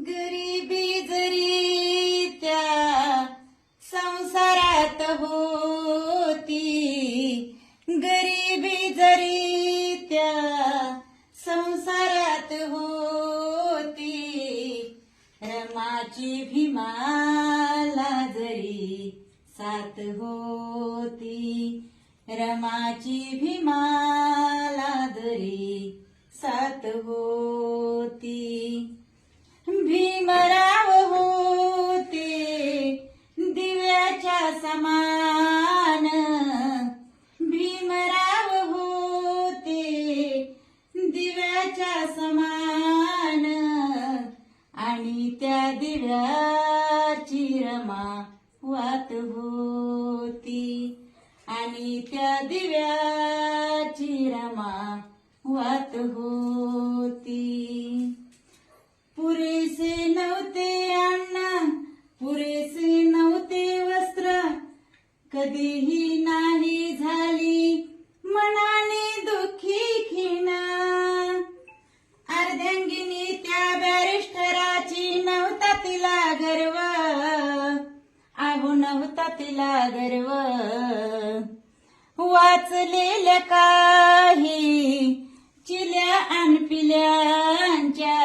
गरिबी जरी त्या संसारात होती, गरिबी जरी त्या संसारात होती, रमाची भीमाला जरी साथ होती, रमाची भीमाला जरी साथ होती. भीमराव होते दिव्याच्या समान, भीमराव होते दिव्याच्या समान, आणि त्या दिव्याची रमा वात होती, आणि त्या दिव्याची रमा वात होती. पुरेसे नव्हते अन्न, पुरेसे नव्हते वस्त्र, कधीही नाही झाली मनाने दुःखी खिण. अर्धांगिनी त्या बॅरिस्टराची नव्हता तिला गर्व, आहो नव्हता तिला गर्व. वाचलेल्या काही चिल्या अन पिल्यांच्या